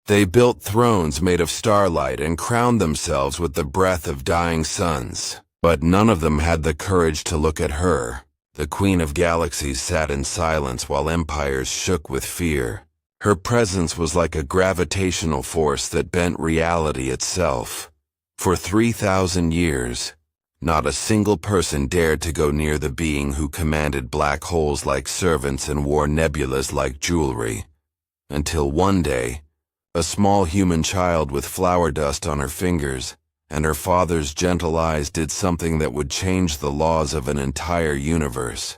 They built thrones made of starlight and crowned themselves with the breath of dying suns. But none of them had the courage to look at her. The Queen of Galaxies sat in silence while empires shook with fear. Her presence was like a gravitational force that bent reality itself. For 3,000 years, not a single person dared to go near the being who commanded black holes like servants and wore nebulas like jewelry. Until one day, a small human child with flower dust on her fingers and her father's gentle eyes did something that would change the laws of an entire universe.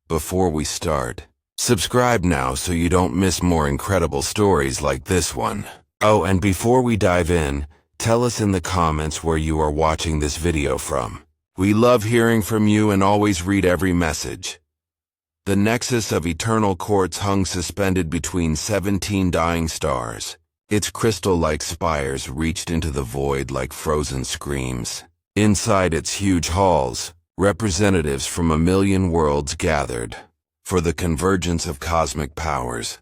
Before we start, subscribe now so you don't miss more incredible stories like this one. Oh, and before we dive in, tell us in the comments where you are watching this video from. We love hearing from you and always read every message. The nexus of eternal quartz hung suspended between 17 dying stars. Its crystal-like spires reached into the void like frozen screams. Inside its huge halls, representatives from 1,000,000 worlds gathered for the convergence of cosmic powers,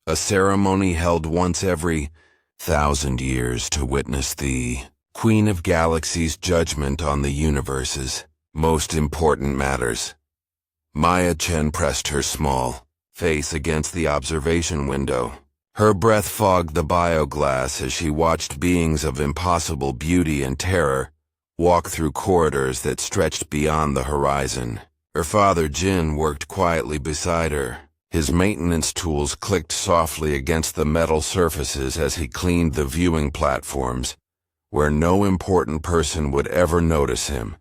a ceremony held once every 1,000 years to witness the Queen of Galaxies' judgment on the universe's most important matters. Maya Chen pressed her small face against the observation window. Her breath fogged the bioglass as she watched beings of impossible beauty and terror walk through corridors that stretched beyond the horizon. Her father Jin worked quietly beside her. His maintenance tools clicked softly against the metal surfaces as he cleaned the viewing platforms, where no important person would ever notice him.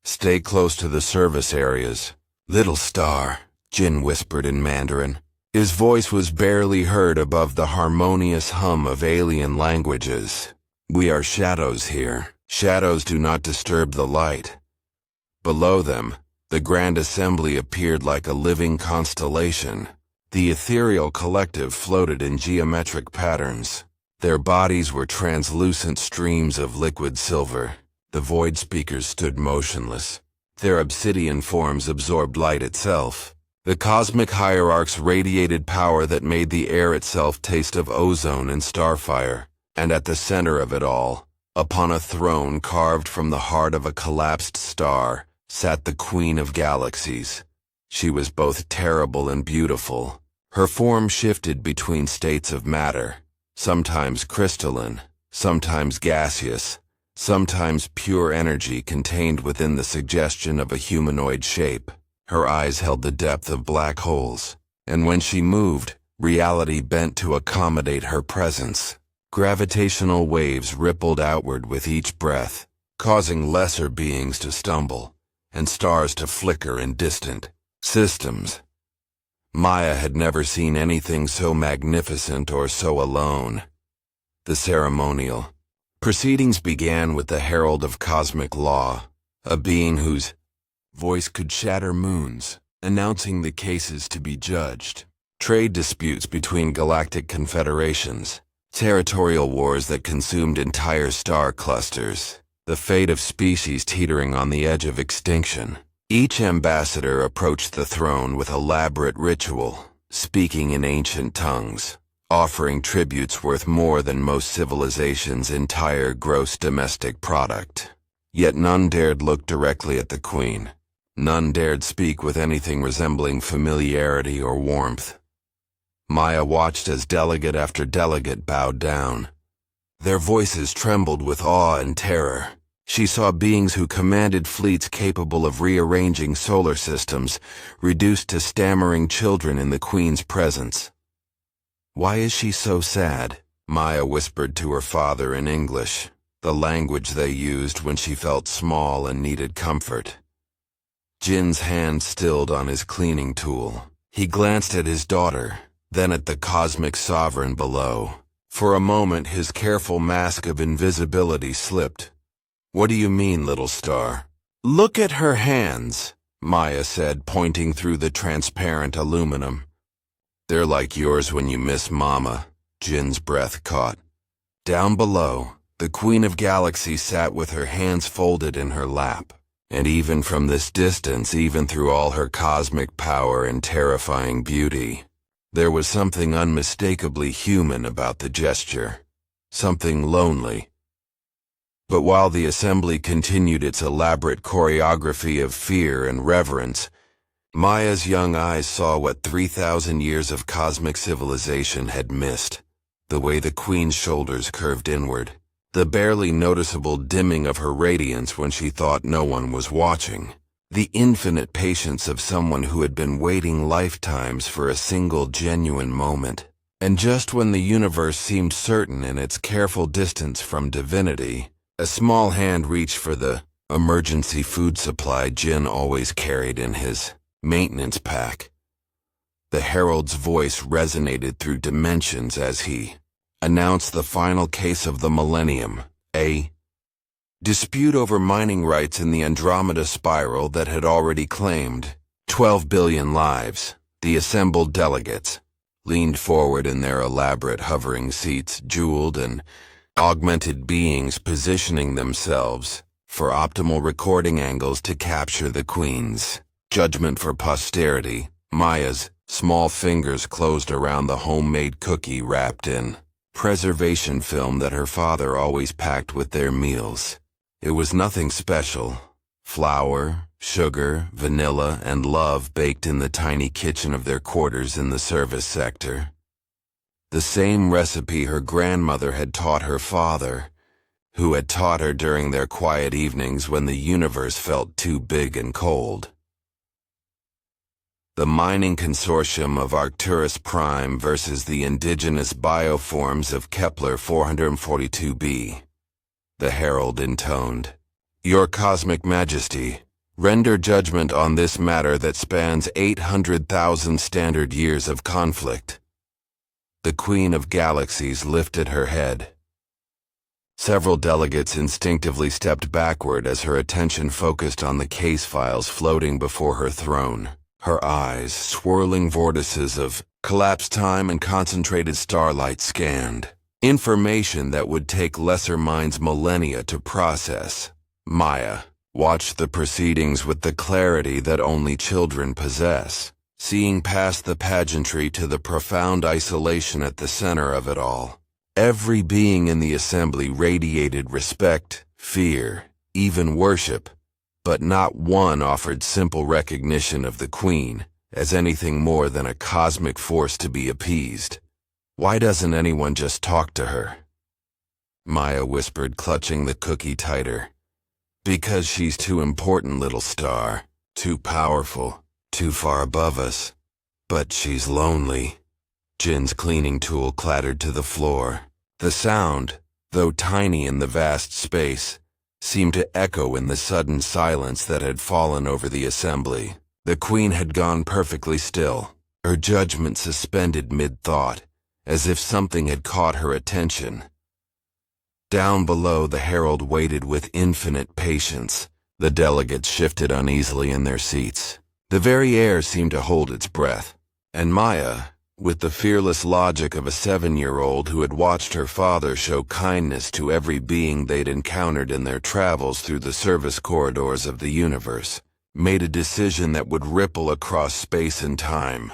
"Stay close to the service areas, little star," Jin whispered in Mandarin. His voice was barely heard above the harmonious hum of alien languages. "We are shadows here. Shadows do not disturb the light." Below them, the Grand Assembly appeared like a living constellation. The ethereal collective floated in geometric patterns. Their bodies were translucent streams of liquid silver. The void speakers stood motionless. Their obsidian forms absorbed light itself. The cosmic hierarchs radiated power that made the air itself taste of ozone and starfire. And at the center of it all, upon a throne carved from the heart of a collapsed star, sat the Queen of Galaxies. She was both terrible and beautiful. Her form shifted between states of matter, sometimes crystalline, sometimes gaseous, sometimes pure energy contained within the suggestion of a humanoid shape. Her eyes held the depth of black holes, and when she moved, reality bent to accommodate her presence. Gravitational waves rippled outward with each breath, causing lesser beings to stumble, and stars to flicker in distant systems. Maya had never seen anything so magnificent or so alone. The ceremonial proceedings began with the Herald of Cosmic Law, a being whose voice could shatter moons, announcing the cases to be judged. Trade disputes between galactic confederations, territorial wars that consumed entire star clusters, the fate of species teetering on the edge of extinction. Each ambassador approached the throne with elaborate ritual, speaking in ancient tongues, offering tributes worth more than most civilizations' entire gross domestic product. Yet none dared look directly at the Queen. None dared speak with anything resembling familiarity or warmth. Maya watched as delegate after delegate bowed down. Their voices trembled with awe and terror. She saw beings who commanded fleets capable of rearranging solar systems, reduced to stammering children in the Queen's presence. "Why is she so sad?" Maya whispered to her father in English, the language they used when she felt small and needed comfort. Jin's hand stilled on his cleaning tool. He glanced at his daughter, then at the cosmic sovereign below. For a moment his careful mask of invisibility slipped. "What do you mean, little star?" "Look at her hands," Maya said, pointing through the transparent aluminum. "They're like yours when you miss Mama," Jin's breath caught. Down below, the Queen of Galaxies sat with her hands folded in her lap. And even from this distance, even through all her cosmic power and terrifying beauty, There was something unmistakably human about the gesture, something lonely. But while the assembly continued its elaborate choreography of fear and reverence, Maya's young eyes saw what 3,000 years of cosmic civilization had missed. The way the Queen's shoulders curved inward, the barely noticeable dimming of her radiance when she thought no one was watching, the infinite patience of someone who had been waiting lifetimes for a single genuine moment. And just when the universe seemed certain in its careful distance from divinity, a small hand reached for the emergency food supply Jin always carried in his maintenance pack. The herald's voice resonated through dimensions as he announced the final case of the millennium, a dispute over mining rights in the Andromeda spiral that had already claimed 12 billion lives. The assembled delegates leaned forward in their elaborate hovering seats, jeweled and augmented beings positioning themselves for optimal recording angles to capture the Queen's judgment for posterity. Maya's small fingers closed around the homemade cookie wrapped in preservation film that her father always packed with their meals. It was nothing special. Flour, sugar, vanilla, and love baked in the tiny kitchen of their quarters in the service sector. The same recipe her grandmother had taught her father, who had taught her during their quiet evenings when the universe felt too big and cold. The mining consortium of Arcturus Prime versus the indigenous bioforms of Kepler 442b. The herald intoned, "Your Cosmic Majesty, render judgment on this matter that spans 800,000 standard years of conflict." The Queen of Galaxies lifted her head. Several delegates instinctively stepped backward as her attention focused on the case files floating before her throne. Her eyes, swirling vortices of collapsed time and concentrated starlight, scanned information that would take lesser minds millennia to process. Maya watched the proceedings with the clarity that only children possess, seeing past the pageantry to the profound isolation at the center of it all. Every being in the assembly radiated respect, fear, even worship, but not one offered simple recognition of the Queen as anything more than a cosmic force to be appeased. "Why doesn't anyone just talk to her?" Maya whispered, clutching the cookie tighter. "Because she's too important, little star. Too powerful. Too far above us. But she's lonely." Jin's cleaning tool clattered to the floor. The sound, though tiny in the vast space, seemed to echo in the sudden silence that had fallen over the assembly. The Queen had gone perfectly still, her judgment suspended mid-thought, as if something had caught her attention. Down below, the herald waited with infinite patience. The delegates shifted uneasily in their seats. The very air seemed to hold its breath. And Maya, with the fearless logic of a 7-year-old who had watched her father show kindness to every being they'd encountered in their travels through the service corridors of the universe, made a decision that would ripple across space and time.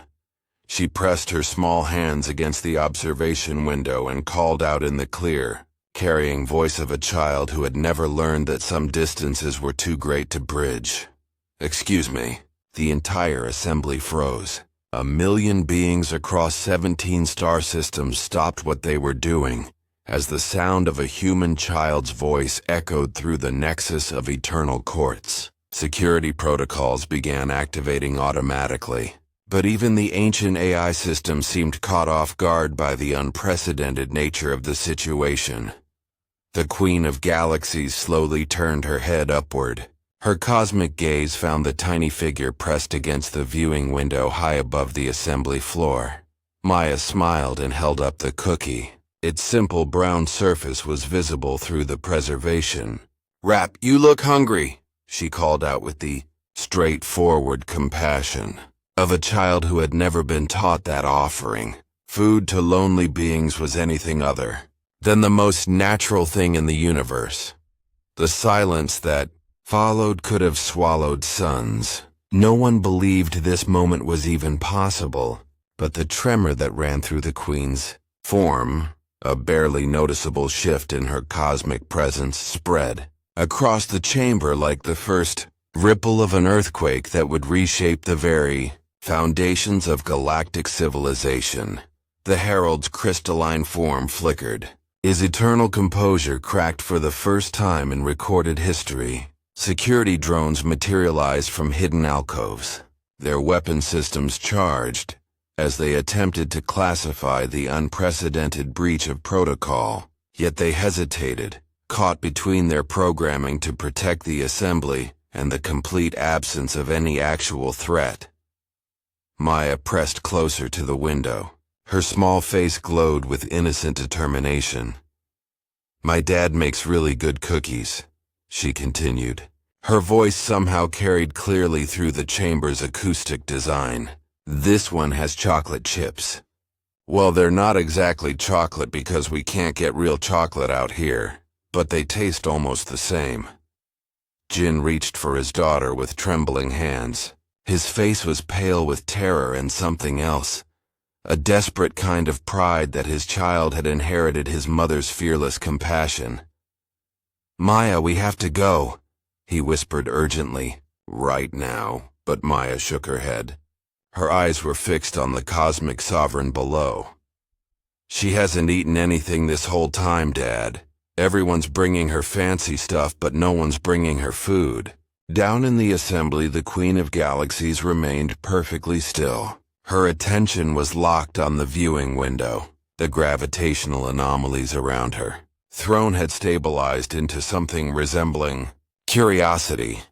She pressed her small hands against the observation window and called out in the clear, carrying voice of a child who had never learned that some distances were too great to bridge. "Excuse me." The entire assembly froze. 1,000,000 beings across 17 star systems stopped what they were doing, as the sound of a human child's voice echoed through the nexus of eternal courts. Security protocols began activating automatically. But even the ancient AI system seemed caught off guard by the unprecedented nature of the situation. The Queen of Galaxies slowly turned her head upward. Her cosmic gaze found the tiny figure pressed against the viewing window high above the assembly floor. Maya smiled and held up the cookie. Its simple brown surface was visible through the preservation. "Rap, you look hungry," she called out with the straightforward compassion of a child who had never been taught that offering food to lonely beings was anything other than the most natural thing in the universe. The silence that followed could have swallowed suns. No one believed this moment was even possible, but the tremor that ran through the Queen's form, a barely noticeable shift in her cosmic presence, spread across the chamber like the first ripple of an earthquake that would reshape the very foundations of galactic civilization. The Herald's crystalline form flickered. His eternal composure cracked for the first time in recorded history. Security drones materialized from hidden alcoves, their weapon systems charged, as they attempted to classify the unprecedented breach of protocol. Yet they hesitated, caught between their programming to protect the assembly and the complete absence of any actual threat. Maya pressed closer to the window. Her small face glowed with innocent determination. "My dad makes really good cookies," she continued. Her voice somehow carried clearly through the chamber's acoustic design. "This one has chocolate chips." "Well, they're not exactly chocolate because we can't get real chocolate out here, but they taste almost the same." Jin reached for his daughter with trembling hands. His face was pale with terror and something else. A desperate kind of pride that his child had inherited his mother's fearless compassion. "Maya, we have to go," he whispered urgently. "Right now," but Maya shook her head. Her eyes were fixed on the cosmic sovereign below. "She hasn't eaten anything this whole time, Dad. Everyone's bringing her fancy stuff, but no one's bringing her food." Down in the assembly, the Queen of Galaxies remained perfectly still. Her attention was locked on the viewing window, the gravitational anomalies around her. Throne had stabilized into something resembling curiosity,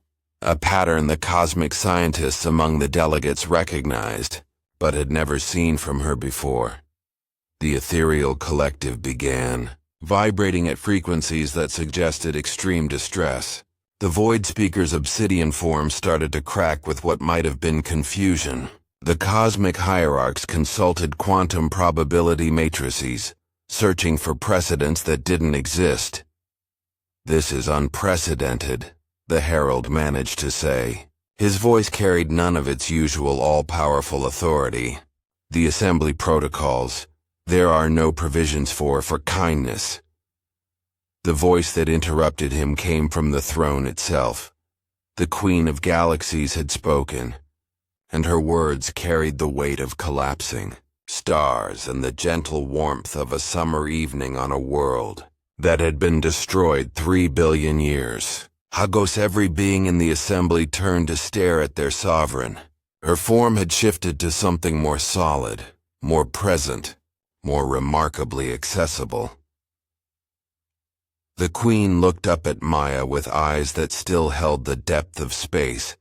a pattern the cosmic scientists among the delegates recognized, but had never seen from her before. The ethereal collective began, vibrating at frequencies that suggested extreme distress. The void speaker's obsidian form started to crack with what might have been confusion. The cosmic hierarchs consulted quantum probability matrices, searching for precedents that didn't exist. "This is unprecedented," the Herald managed to say. His voice carried none of its usual all-powerful authority. "The assembly protocols, there are no provisions for kindness." The voice that interrupted him came from the throne itself. The Queen of Galaxies had spoken, and her words carried the weight of collapsing stars and the gentle warmth of a summer evening on a world that had been destroyed 3 billion years. Hagos, every being in the assembly turned to stare at their sovereign. Her form had shifted to something more solid, more present, more remarkably accessible. The Queen looked up at Maya with eyes that still held the depth of space,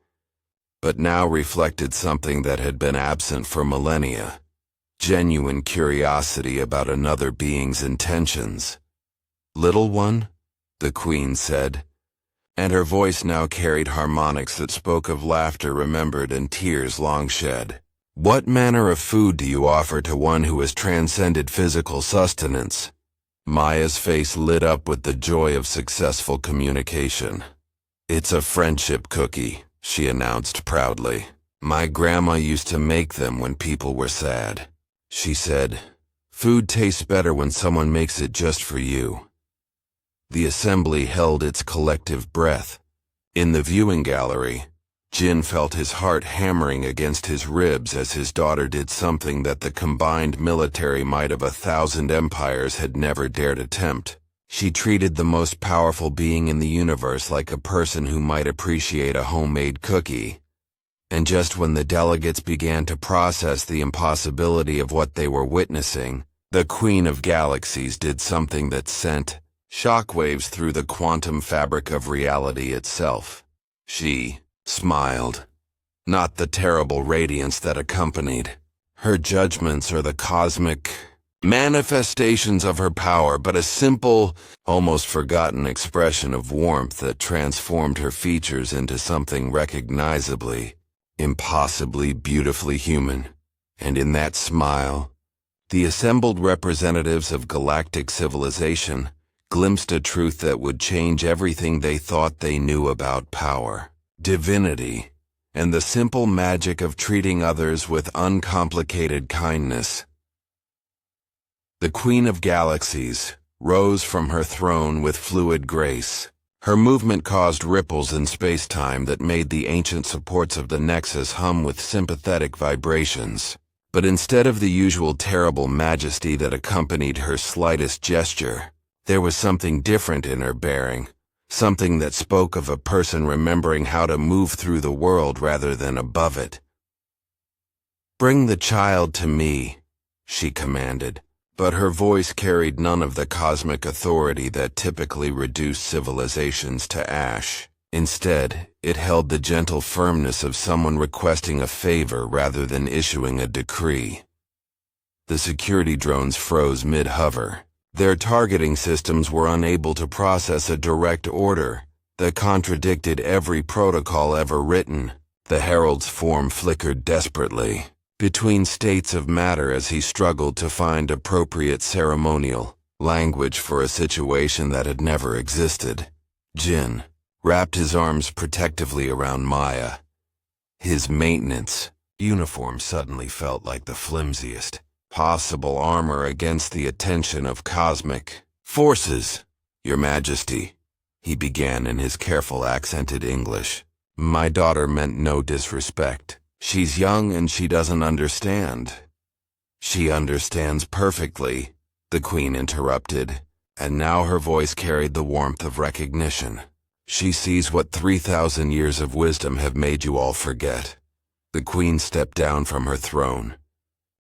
but now reflected something that had been absent for millennia: genuine curiosity about another being's intentions. "Little one," the Queen said, and her voice now carried harmonics that spoke of laughter remembered and tears long shed. "What manner of food do you offer to one who has transcended physical sustenance?" Maya's face lit up with the joy of successful communication. "It's a friendship cookie," she announced proudly. "My grandma used to make them when people were sad. She said, 'Food tastes better when someone makes it just for you.'" The assembly held its collective breath. In the viewing gallery, Jin felt his heart hammering against his ribs as his daughter did something that the combined military might of 1,000 empires had never dared attempt. She treated the most powerful being in the universe like a person who might appreciate a homemade cookie. And just when the delegates began to process the impossibility of what they were witnessing, the Queen of Galaxies did something that sent shockwaves through the quantum fabric of reality itself. She smiled. Not the terrible radiance that accompanied her judgments or the cosmic manifestations of her power, but a simple, almost forgotten expression of warmth that transformed her features into something recognizably, impossibly beautifully human. And in that smile, the assembled representatives of galactic civilization glimpsed a truth that would change everything they thought they knew about power, divinity, and the simple magic of treating others with uncomplicated kindness. The Queen of Galaxies rose from her throne with fluid grace. Her movement caused ripples in space-time that made the ancient supports of the Nexus hum with sympathetic vibrations. But instead of the usual terrible majesty that accompanied her slightest gesture, there was something different in her bearing, something that spoke of a person remembering how to move through the world rather than above it. "Bring the child to me," she commanded, but her voice carried none of the cosmic authority that typically reduced civilizations to ash. Instead, it held the gentle firmness of someone requesting a favor rather than issuing a decree. The security drones froze mid-hover. Their targeting systems were unable to process a direct order that contradicted every protocol ever written. The Herald's form flickered desperately between states of matter as he struggled to find appropriate ceremonial language for a situation that had never existed. Jin wrapped his arms protectively around Maya. His maintenance uniform suddenly felt like the flimsiest possible armor against the attention of cosmic forces. "Your Majesty," he began in his careful accented English. "My daughter meant no disrespect. She's young and she doesn't understand." "She understands perfectly," the Queen interrupted, and now her voice carried the warmth of recognition. "She sees what 3,000 years of wisdom have made you all forget." The Queen stepped down from her throne,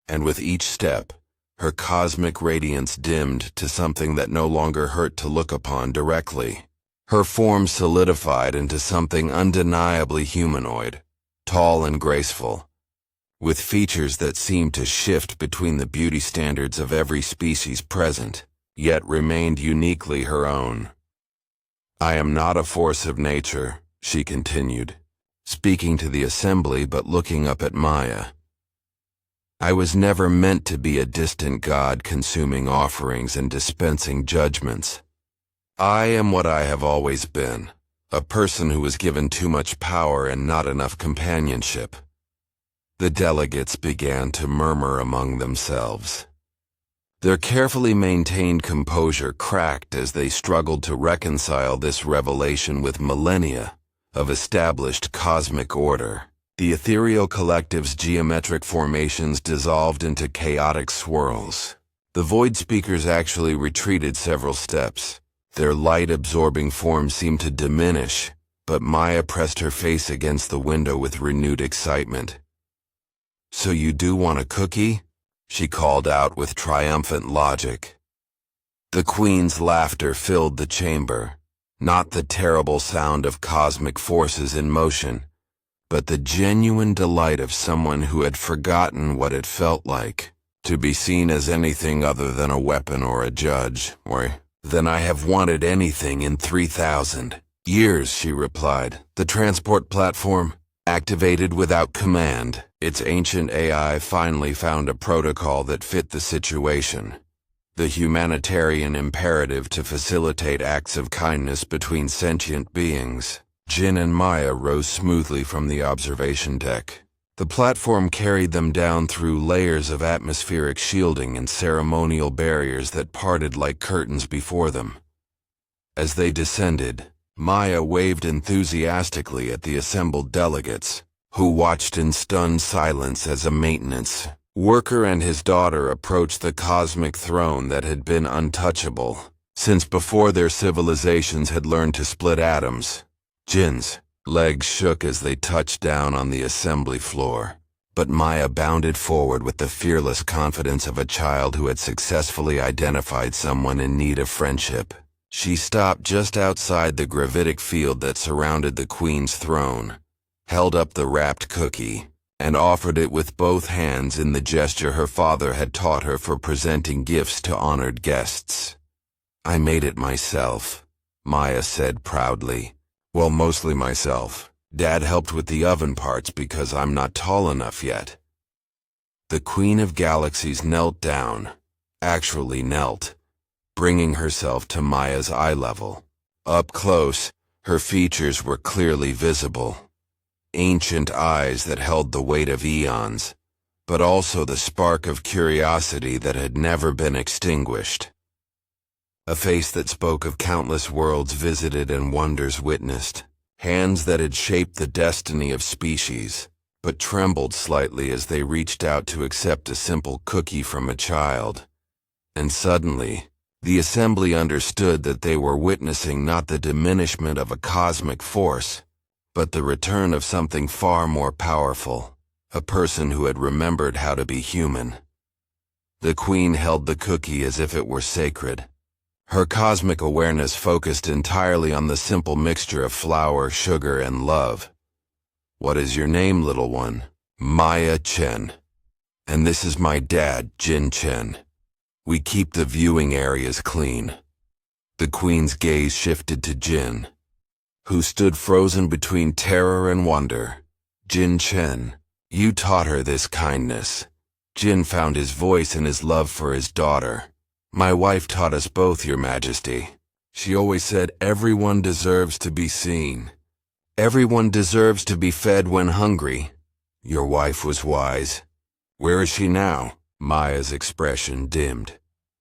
and with each step, her cosmic radiance dimmed to something that no longer hurt to look upon directly. Her form solidified into something undeniably humanoid, tall and graceful, with features that seemed to shift between the beauty standards of every species present, yet remained uniquely her own. "I am not a force of nature," she continued, speaking to the assembly but looking up at Maya. "I was never meant to be a distant god consuming offerings and dispensing judgments. I am what I have always been, a person who was given too much power and not enough companionship." The delegates began to murmur among themselves. Their carefully maintained composure cracked as they struggled to reconcile this revelation with millennia of established cosmic order. The ethereal collective's geometric formations dissolved into chaotic swirls. The void speakers actually retreated several steps. Their light-absorbing form seemed to diminish, but Maya pressed her face against the window with renewed excitement. "So you do want a cookie?" she called out with triumphant logic. The Queen's laughter filled the chamber, not the terrible sound of cosmic forces in motion, but the genuine delight of someone who had forgotten what it felt like to be seen as anything other than a weapon or a judge. "Then I have wanted anything in 3,000 years, she replied. The transport platform activated without command. Its ancient AI finally found a protocol that fit the situation. The humanitarian imperative to facilitate acts of kindness between sentient beings. Jin and Maya rose smoothly from the observation deck. The platform carried them down through layers of atmospheric shielding and ceremonial barriers that parted like curtains before them. As they descended, Maya waved enthusiastically at the assembled delegates, who watched in stunned silence as a maintenance worker and his daughter approached the cosmic throne that had been untouchable since before their civilizations had learned to split atoms. Jin's legs shook as they touched down on the assembly floor, but Maya bounded forward with the fearless confidence of a child who had successfully identified someone in need of friendship. She stopped just outside the gravitic field that surrounded the Queen's throne, held up the wrapped cookie, and offered it with both hands in the gesture her father had taught her for presenting gifts to honored guests. "I made it myself," Maya said proudly. "Well, mostly myself. Dad helped with the oven parts because I'm not tall enough yet." The Queen of Galaxies knelt down, actually knelt, bringing herself to Maya's eye level. Up close, her features were clearly visible. ancient eyes that held the weight of eons, but also the spark of curiosity that had never been extinguished. A face that spoke of countless worlds visited and wonders witnessed, hands that had shaped the destiny of species, but trembled slightly as they reached out to accept a simple cookie from a child. And suddenly, the assembly understood that they were witnessing not the diminishment of a cosmic force, but the return of something far more powerful, a person who had remembered how to be human. The Queen held the cookie as if it were sacred. Her cosmic awareness focused entirely on the simple mixture of flour, sugar, and love. "What is your name, little one?" "Maya Chen. And this is my dad, Jin Chen. We keep the viewing areas clean." The Queen's gaze shifted to Jin, who stood frozen between terror and wonder. "Jin Chen, you taught her this kindness." Jin found his voice in his love for his daughter. "My wife taught us both, Your Majesty. She always said everyone deserves to be seen. Everyone deserves to be fed when hungry. Your wife was wise." "Where is she now?" Maya's expression dimmed.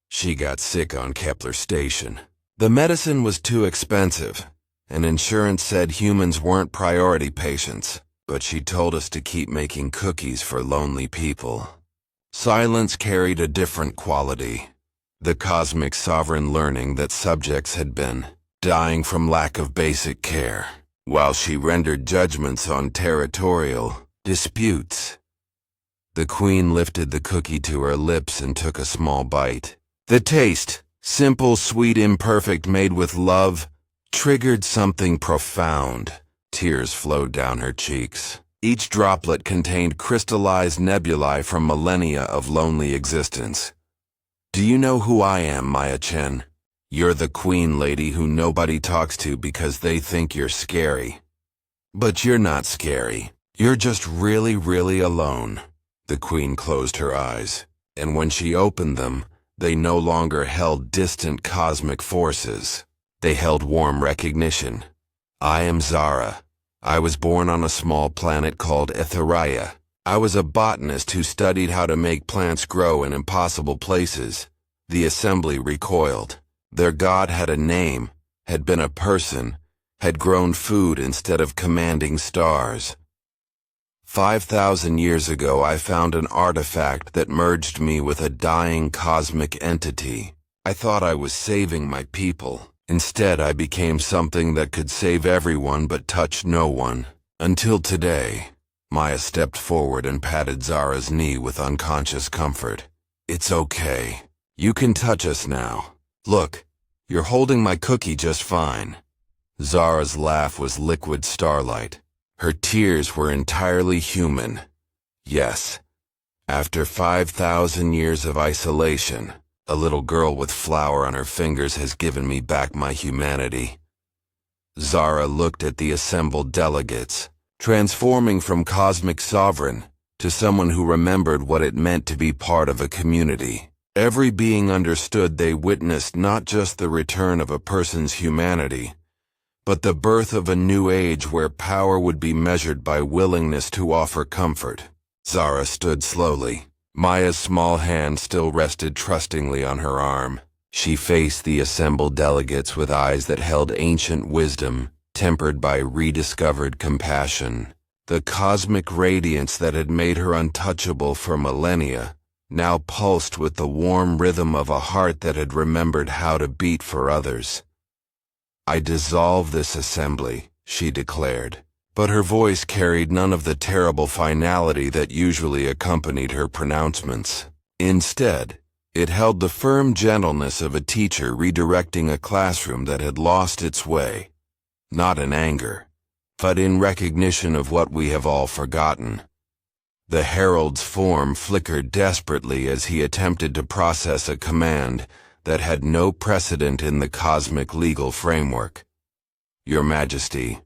"She got sick on Kepler Station. The medicine was too expensive, and insurance said humans weren't priority patients, but she told us to keep making cookies for lonely people." Silence carried a different quality. The cosmic sovereign learning that subjects had been dying from lack of basic care, while she rendered judgments on territorial disputes. The Queen lifted the cookie to her lips and took a small bite. The taste, simple, sweet, imperfect, made with love, triggered something profound. Tears flowed down her cheeks. Each droplet contained crystallized nebulae from millennia of lonely existence. "Do you know who I am, Maya Chen? You're the Queen lady who nobody talks to because they think you're scary. But you're not scary. You're just really, really alone." The Queen closed her eyes, and when she opened them, they no longer held distant cosmic forces. They held warm recognition. "I am Zara. I was born on a small planet called Etheria. I was a botanist who studied how to make plants grow in impossible places." The assembly recoiled. Their god had a name, had been a person, had grown food instead of commanding stars. 5,000 years ago, I found an artifact that merged me with a dying cosmic entity. I thought I was saving my people. Instead, I became something that could save everyone but touch no one. Until today. Maya stepped forward and patted Zara's knee with unconscious comfort. "It's okay. You can touch us now. Look, you're holding my cookie just fine." Zara's laugh was liquid starlight. Her tears were entirely human. "Yes. After 5,000 years of isolation, a little girl with flour on her fingers has given me back my humanity." Zara looked at the assembled delegates, transforming from cosmic sovereign to someone who remembered what it meant to be part of a community. Every being understood they witnessed not just the return of a person's humanity, but the birth of a new age where power would be measured by willingness to offer comfort. Zara stood slowly. Maya's small hand still rested trustingly on her arm. She faced the assembled delegates with eyes that held ancient wisdom, tempered by rediscovered compassion. The cosmic radiance that had made her untouchable for millennia now pulsed with the warm rhythm of a heart that had remembered how to beat for others. "I dissolve this assembly," she declared, but her voice carried none of the terrible finality that usually accompanied her pronouncements. Instead, it held the firm gentleness of a teacher redirecting a classroom that had lost its way, not in anger, but in recognition of what we have all forgotten. The herald's form flickered desperately as he attempted to process a command that had no precedent in the cosmic legal framework. "Your Majesty,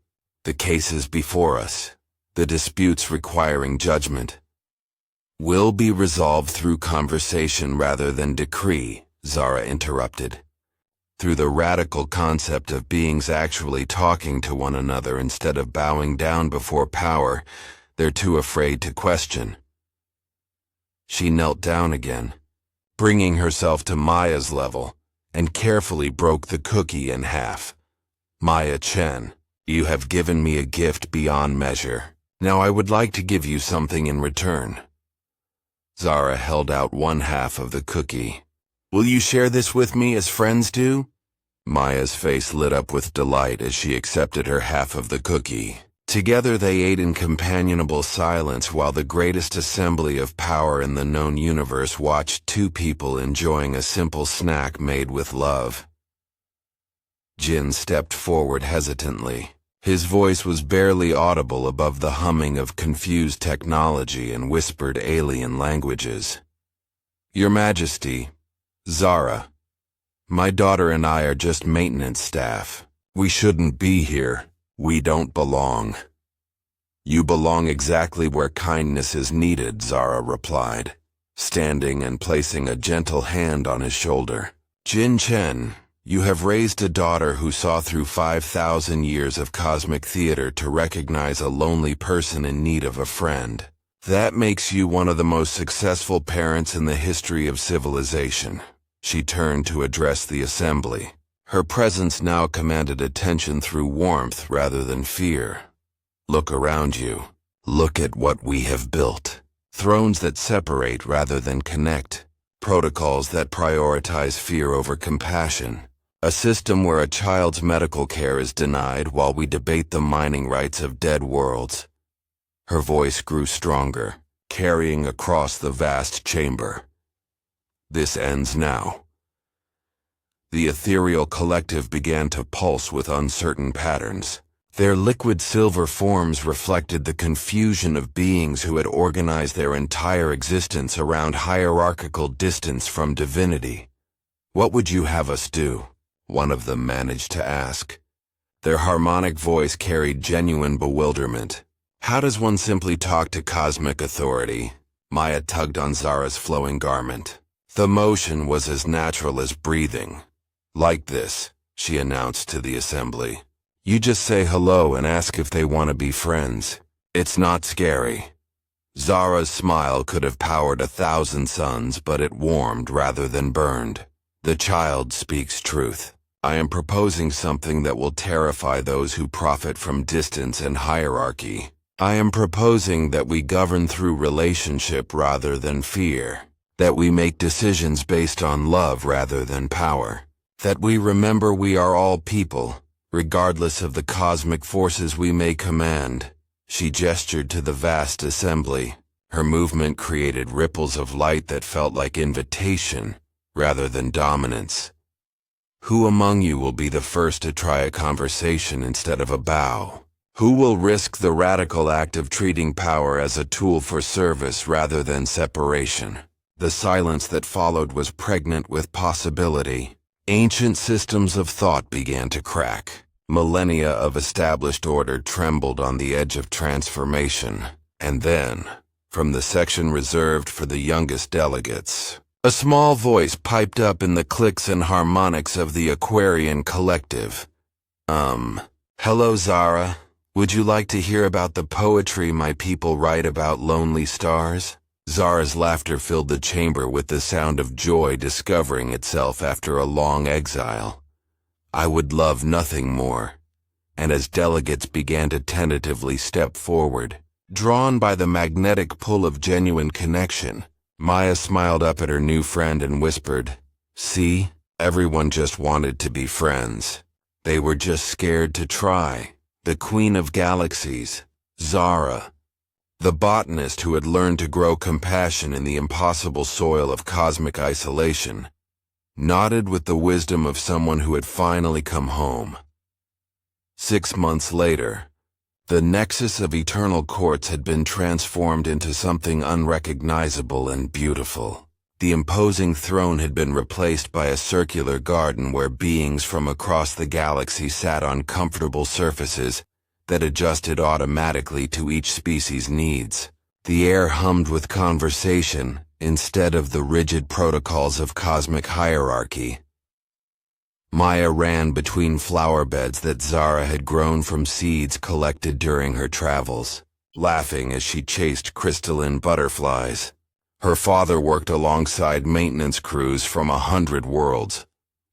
the cases before us, the disputes requiring judgment, will be resolved through conversation rather than decree," Zara interrupted. through the radical concept of beings actually talking to one another instead of bowing down before power they're too afraid to question. She knelt down again, bringing herself to Maya's level, and carefully broke the cookie in half. Maya Chen, you have given me a gift beyond measure. Now I would like to give you something in return. Zara held out one half of the cookie. Will you share this with me as friends do? Maya's face lit up with delight as she accepted her half of the cookie. Together they ate in companionable silence while the greatest assembly of power in the known universe watched two people enjoying a simple snack made with love. Jin stepped forward hesitantly. His voice was barely audible above the humming of confused technology and whispered alien languages. Your Majesty, Zara, my daughter and I are just maintenance staff. We shouldn't be here. We don't belong. You belong exactly where kindness is needed, Zara replied, standing and placing a gentle hand on his shoulder. Jin Chen, you have raised a daughter who saw through 5,000 years of cosmic theater to recognize a lonely person in need of a friend. That makes you one of the most successful parents in the history of civilization. She turned to address the assembly. Her presence now commanded attention through warmth rather than fear. Look around you. Look at what we have built. Thrones that separate rather than connect. Protocols that prioritize fear over compassion. A system where a child's medical care is denied while we debate the mining rights of dead worlds. Her voice grew stronger, carrying across the vast chamber. This ends now. The ethereal collective began to pulse with uncertain patterns. Their liquid silver forms reflected the confusion of beings who had organized their entire existence around hierarchical distance from divinity. What would you have us do? One of them managed to ask. Their harmonic voice carried genuine bewilderment. How does one simply talk to cosmic authority? Maya tugged on Zara's flowing garment. The motion was as natural as breathing. Like this, she announced to the assembly. You just say hello and ask if they want to be friends. It's not scary. Zara's smile could have powered 1,000 suns, but it warmed rather than burned. The child speaks truth. I am proposing something that will terrify those who profit from distance and hierarchy. I am proposing that we govern through relationship rather than fear. That we make decisions based on love rather than power. That we remember we are all people, regardless of the cosmic forces we may command. She gestured to the vast assembly. Her movement created ripples of light that felt like invitation, rather than dominance. Who among you will be the first to try a conversation instead of a bow? Who will risk the radical act of treating power as a tool for service rather than separation? The silence that followed was pregnant with possibility. Ancient systems of thought began to crack. Millennia of established order trembled on the edge of transformation. And then, from the section reserved for the youngest delegates, a small voice piped up in the clicks and harmonics of the Aquarian collective. Hello, Zara. Would you like to hear about the poetry my people write about lonely stars? Zara's laughter filled the chamber with the sound of joy discovering itself after a long exile. I would love nothing more. And as delegates began to tentatively step forward, drawn by the magnetic pull of genuine connection, Maya smiled up at her new friend and whispered, See, everyone just wanted to be friends. They were just scared to try. The Queen of Galaxies, Zara, the botanist who had learned to grow compassion in the impossible soil of cosmic isolation, nodded with the wisdom of someone who had finally come home. 6 months later, the nexus of eternal courts had been transformed into something unrecognizable and beautiful. The imposing throne had been replaced by a circular garden where beings from across the galaxy sat on comfortable surfaces that adjusted automatically to each species' needs. The air hummed with conversation instead of the rigid protocols of cosmic hierarchy. Maya ran between flower beds that Zara had grown from seeds collected during her travels, laughing as she chased crystalline butterflies. Her father worked alongside maintenance crews from 100 worlds,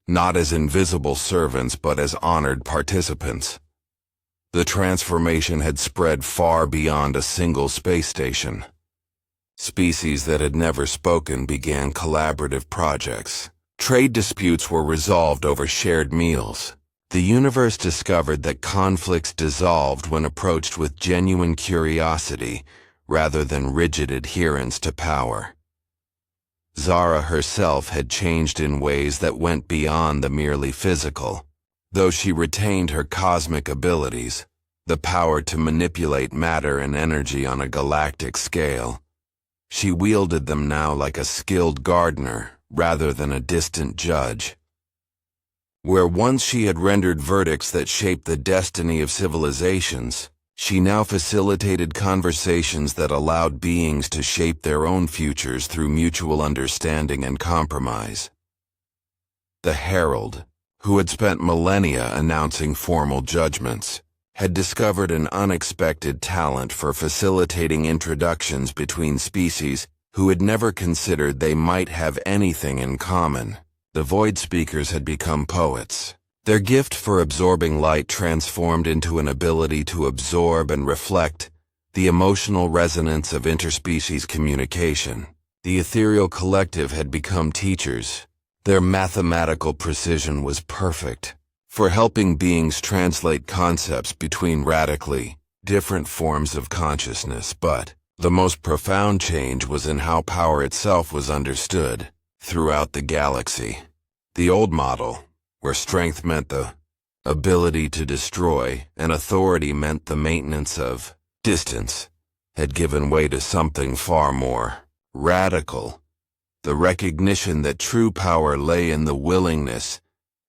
not as invisible servants but as honored participants. The transformation had spread far beyond a single space station. Species that had never spoken began collaborative projects. Trade disputes were resolved over shared meals. The universe discovered that conflicts dissolved when approached with genuine curiosity rather than rigid adherence to power. Zara herself had changed in ways that went beyond the merely physical. Though she retained her cosmic abilities, the power to manipulate matter and energy on a galactic scale, she wielded them now like a skilled gardener rather than a distant judge. Where once she had rendered verdicts that shaped the destiny of civilizations, she now facilitated conversations that allowed beings to shape their own futures through mutual understanding and compromise. The Herald, who had spent millennia announcing formal judgments, had discovered an unexpected talent for facilitating introductions between species who had never considered they might have anything in common. The Void Speakers had become poets. Their gift for absorbing light transformed into an ability to absorb and reflect the emotional resonance of interspecies communication. The ethereal collective had become teachers. Their mathematical precision was perfect for helping beings translate concepts between radically different forms of consciousness, but the most profound change was in how power itself was understood throughout the galaxy. The old model, where strength meant the ability to destroy and authority meant the maintenance of distance, had given way to something far more radical. The recognition that true power lay in the willingness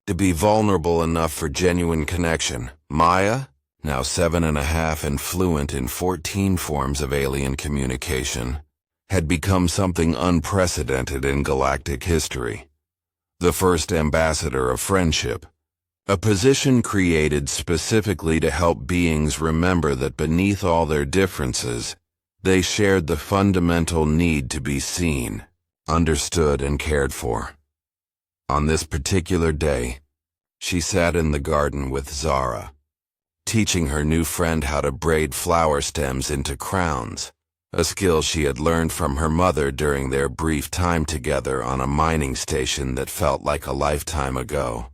to be vulnerable enough for genuine connection. Maya, now 7.5 and fluent in 14 forms of alien communication, had become something unprecedented in galactic history. The first ambassador of friendship, a position created specifically to help beings remember that beneath all their differences, they shared the fundamental need to be seen, understood, and cared for. On this particular day, she sat in the garden with Zara, teaching her new friend how to braid flower stems into crowns, a skill she had learned from her mother during their brief time together on a mining station that felt like a lifetime ago.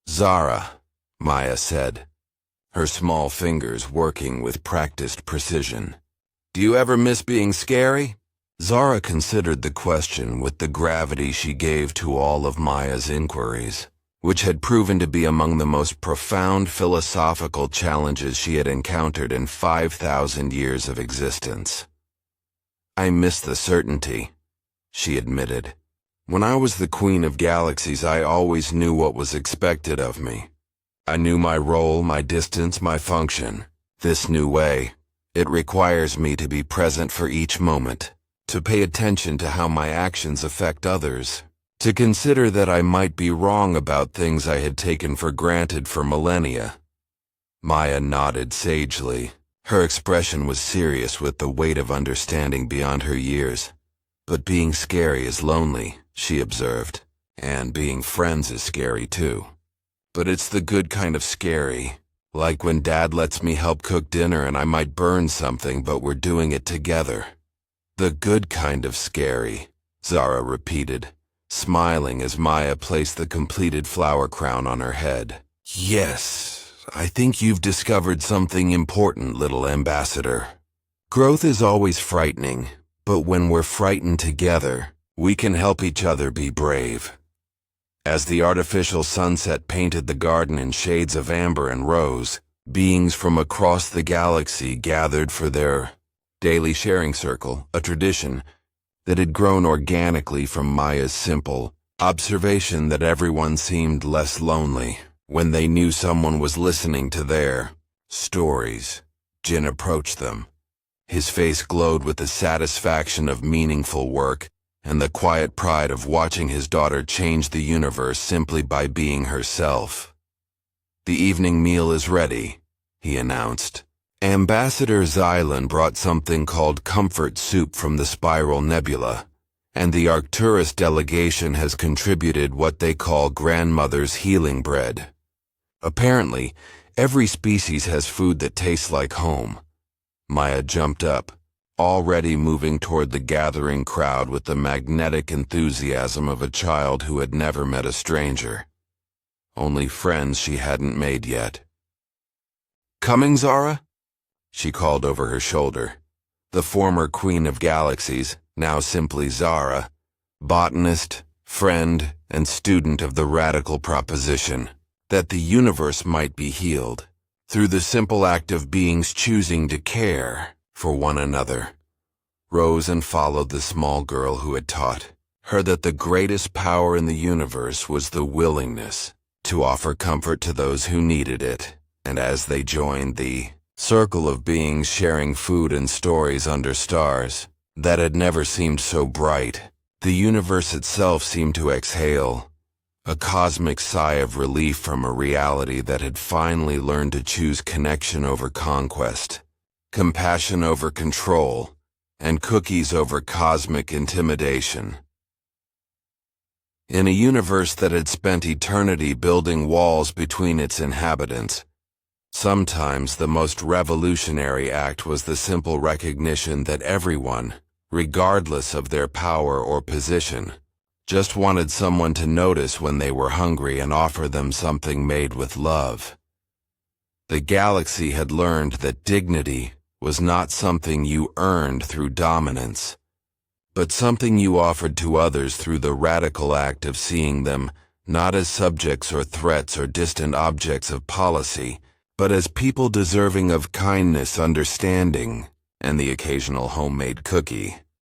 "Zara," Maya said, her small fingers working with practiced precision. "Do you ever miss being scary?" Zara considered the question with the gravity she gave to all of Maya's inquiries, which had proven to be among the most profound philosophical challenges she had encountered in 5,000 years of existence. "I miss the certainty," she admitted. "When I was the Queen of Galaxies, I always knew what was expected of me. I knew my role, my distance, my function. This new way, it requires me to be present for each moment, to pay attention to how my actions affect others, to consider that I might be wrong about things I had taken for granted for millennia." Maya nodded sagely. Her expression was serious with the weight of understanding beyond her years. "But being scary is lonely," she observed. "And being friends is scary too. But it's the good kind of scary, like when Dad lets me help cook dinner and I might burn something, but we're doing it together." "The good kind of scary," Zara repeated, smiling as Maya placed the completed flower crown on her head. "Yes, I think you've discovered something important, little ambassador. Growth is always frightening, but when we're frightened together, we can help each other be brave." As the artificial sunset painted the garden in shades of amber and rose, beings from across the galaxy gathered for their daily sharing circle, a tradition that had grown organically from Maya's simple observation that everyone seemed less lonely when they knew someone was listening to their stories. Jin approached them. His face glowed with the satisfaction of meaningful work, and the quiet pride of watching his daughter change the universe simply by being herself. "The evening meal is ready," he announced. Ambassador Xylan brought something called comfort soup from the Spiral Nebula, and the Arcturus delegation has contributed what they call grandmother's healing bread. Apparently, every species has food that tastes like home. Maya jumped up, already moving toward the gathering crowd with the magnetic enthusiasm of a child who had never met a stranger. Only friends she hadn't made yet. "Coming, Zara?" she called over her shoulder. The former Queen of Galaxies, now simply Zara, botanist, friend, and student of the radical proposition that the universe might be healed through the simple act of beings choosing to care for one another, rose and followed the small girl who had taught her that the greatest power in the universe was the willingness to offer comfort to those who needed it. And as they joined the circle of beings sharing food and stories under stars that had never seemed so bright, the universe itself seemed to exhale a cosmic sigh of relief from a reality that had finally learned to choose connection over conquest, compassion over control, and cookies over cosmic intimidation. In a universe that had spent eternity building walls between its inhabitants, sometimes the most revolutionary act was the simple recognition that everyone, regardless of their power or position, just wanted someone to notice when they were hungry and offer them something made with love. The galaxy had learned that dignity was not something you earned through dominance, but something you offered to others through the radical act of seeing them not as subjects or threats or distant objects of policy, but as people deserving of kindness, understanding, and the occasional homemade cookie.